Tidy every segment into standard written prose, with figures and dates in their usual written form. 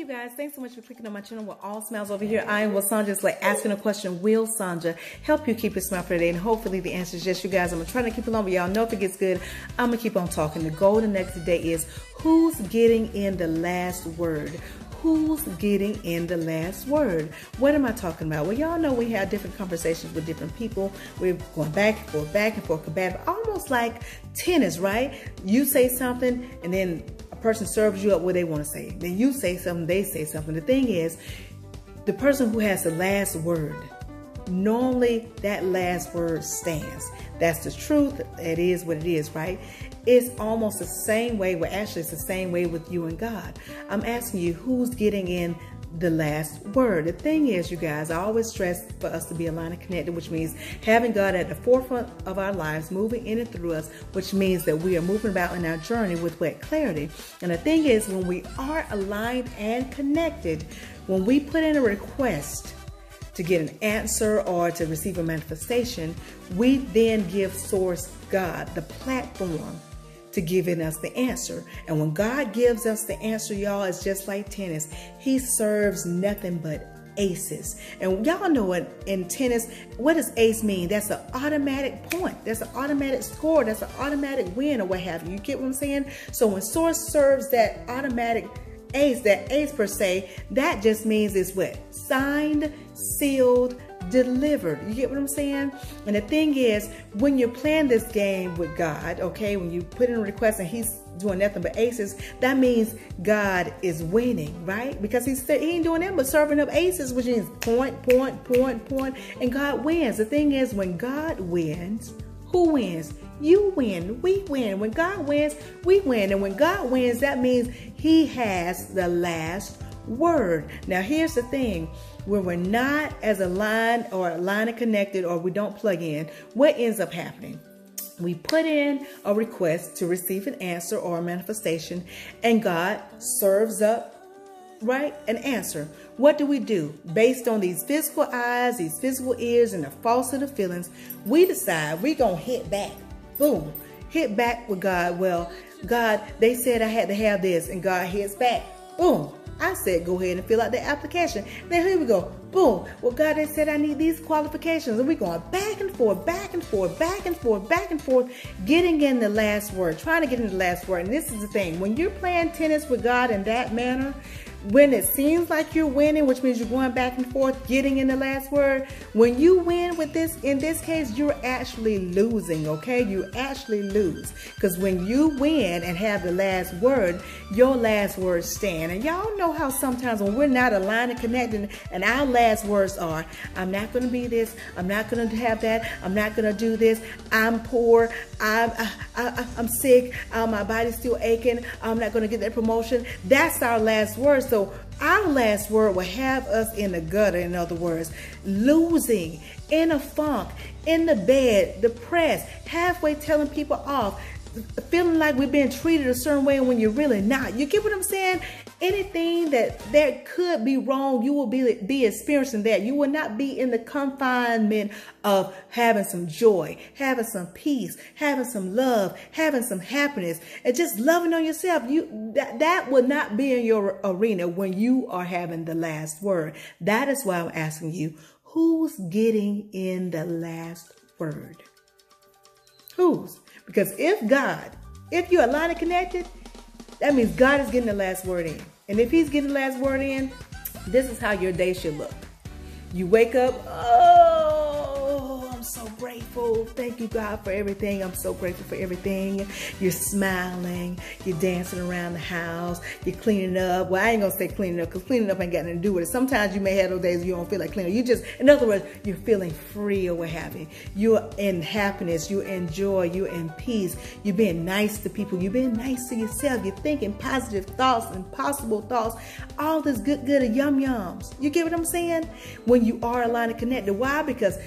you guys, thanks so much for clicking on my channel with All Smiles Over Here. I am Sandra, just like asking a question. Will Sandra help you keep your smile for the day? And hopefully the answer is yes, you guys. I'm gonna try to keep it long, but y'all know if it gets good, I'm gonna keep on talking. The goal the next day is who's getting in the last word? Who's getting in the last word? What am I talking about? Well, y'all know we have different conversations with different people. We're going back and forth, combative, almost like tennis, right? You say something and then a person serves you up what they want to say. Then you say something, they say something. The thing is, the person who has the last word, normally that last word stands. That's the truth. It is what it is, right? It's almost the same way. Well, actually, it's the same way with you and God. I'm asking you, who's getting in the last word? The thing is, you guys, I always stress for us to be aligned and connected, which means having God at the forefront of our lives, moving in and through us, which means that we are moving about in our journey with what clarity. And the thing is, when we are aligned and connected, when we put in a request to get an answer or to receive a manifestation, we then give Source God the platform to giving us the answer. And when God gives us the answer, y'all, it's just like tennis. He serves nothing but aces. And y'all know what in tennis, what does ace mean? That's an automatic point. That's an automatic score. That's an automatic win or what have you. You get what I'm saying? So when Source serves that automatic ace, that ace per se, that just means it's what? Signed, sealed, delivered. You get what I'm saying? And the thing is, when you're playing this game with God, okay, when you put in a request and he's doing nothing but aces, that means God is winning, right? Because he ain't doing nothing but serving up aces, which means point, and God wins. The thing is, when God wins, who wins? You win, we win. When God wins, we win. And when God wins, that means he has the last word. Now, here's the thing. When we're not as aligned and connected, or we don't plug in, what ends up happening? We put in a request to receive an answer or a manifestation, and God serves up, right, an answer. What do? Based on these physical eyes, these physical ears, and the falsehood of feelings, we decide we're going to hit back. Boom. Hit back with God. Well, God, they said I had to have this, and God hits back. Boom. I said, go ahead and fill out the application. Then here we go. Boom. Well, God, they said I need these qualifications. And we're going back and forth, getting in the last word, trying to get in the last word. And this is the thing. When you're playing tennis with God in that manner, when it seems like you're winning, which means you're going back and forth, getting in the last word, when you win with this, in this case, you're actually losing, okay? You actually lose. Because when you win and have the last word, your last words stand. And y'all know how sometimes when we're not aligned and connected, and our last words are, I'm not going to be this, I'm not going to have that, I'm not going to do this, I'm poor, I'm sick, my body's still aching, I'm not going to get that promotion. That's our last word. So our last word will have us in the gutter, in other words, losing, in a funk, in the bed, depressed, halfway telling people off, feeling like we're being treated a certain way when you're really not. You get what I'm saying? Anything that could be wrong, you will be experiencing that. You will not be in the confinement of having some joy, having some peace, having some love, having some happiness, and just loving on yourself. That will not be in your arena when you are having the last word. That is why I'm asking you, who's getting in the last word? Who's? Because if you're aligned and connected, that means God is getting the last word in. And if he's getting the last word in, this is how your day should look. You wake up, oh, I'm so grateful. Thank you, God, for everything. I'm so grateful for everything. You're smiling. You're dancing around the house. You're cleaning up. Well, I ain't going to say cleaning up, because cleaning up ain't got nothing to do with it. Sometimes you may have those days you don't feel like cleaning. You just, in other words, you're feeling free or what have you. You're in happiness. You're in joy. You're in peace. You're being nice to people. You're being nice to yourself. You're thinking positive thoughts and possible thoughts. All this good yum-yums. You get what I'm saying? When you are aligned and connected. Why? Because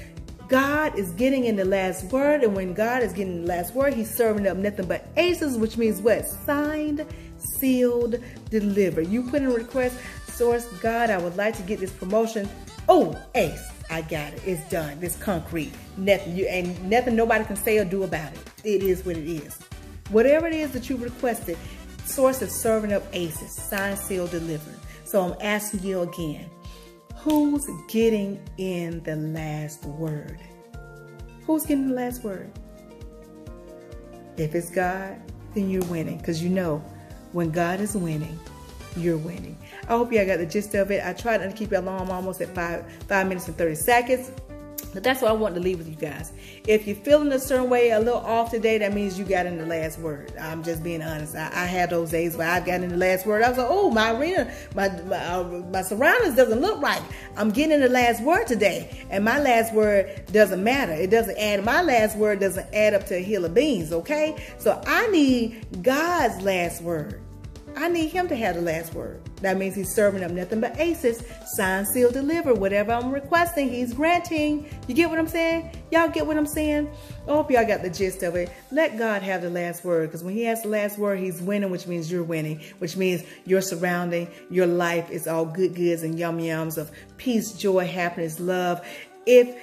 God is getting in the last word, and when God is getting the last word, he's serving up nothing but aces, which means what? Signed, sealed, delivered. You put in a request, Source, God, I would like to get this promotion. Oh, ace, I got it. It's done. It's concrete. Nothing nobody can say or do about it. It is what it is. Whatever it is that you requested, Source is serving up aces, signed, sealed, delivered. So I'm asking you again, who's getting in the last word? Who's getting the last word? If it's God, then you're winning, because you know when God is winning, you're winning. I hope y'all got the gist of it. I tried not to keep y'all long. I'm almost at 5 minutes and 30 seconds. But that's what I want to leave with you guys. If you're feeling a certain way, a little off today, that means you got in the last word. I'm just being honest. I had those days where I got in the last word. I was like, oh, my arena, my surroundings doesn't look right. I'm getting in the last word today. And my last word doesn't matter. It doesn't add, my last word doesn't add up to a hill of beans, okay? So I need God's last word. I need him to have the last word. That means he's serving up nothing but aces. Sign, seal, deliver. Whatever I'm requesting, he's granting. You get what I'm saying? Y'all get what I'm saying? I hope y'all got the gist of it. Let God have the last word, because when he has the last word, he's winning, which means you're winning, which means your surrounding, your life is all good goods and yum yums of peace, joy, happiness, love. If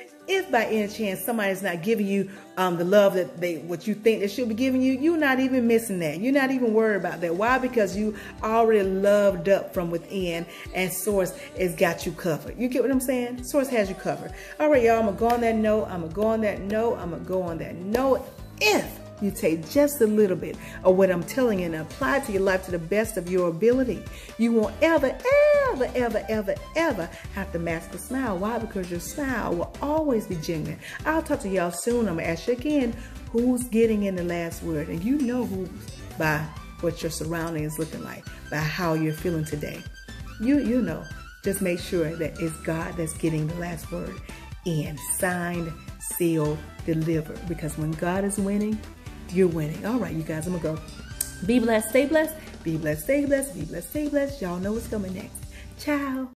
by any chance somebody's not giving you the love that what you think they should be giving you, you're not even missing that. You're not even worried about that. Why? Because you already loved up from within, and Source has got you covered. You get what I'm saying? Source has you covered. All right, y'all, I'm going to go on that note. I'm going to go on that note. I'm going to go on that note. If you take just a little bit of what I'm telling you and apply it to your life to the best of your ability, you won't ever have to mask a smile. Why? Because your smile will always be genuine. I'll talk to y'all soon. I'm going to ask you again, who's getting in the last word? And you know who by what your surrounding is looking like, by how you're feeling today. You know. Just make sure that it's God that's getting the last word in. Signed, sealed, delivered. Because when God is winning, you're winning. All right, you guys, I'm going to go. Be blessed, stay blessed. Be blessed, stay blessed. Be blessed, stay blessed. Y'all know what's coming next. Ciao.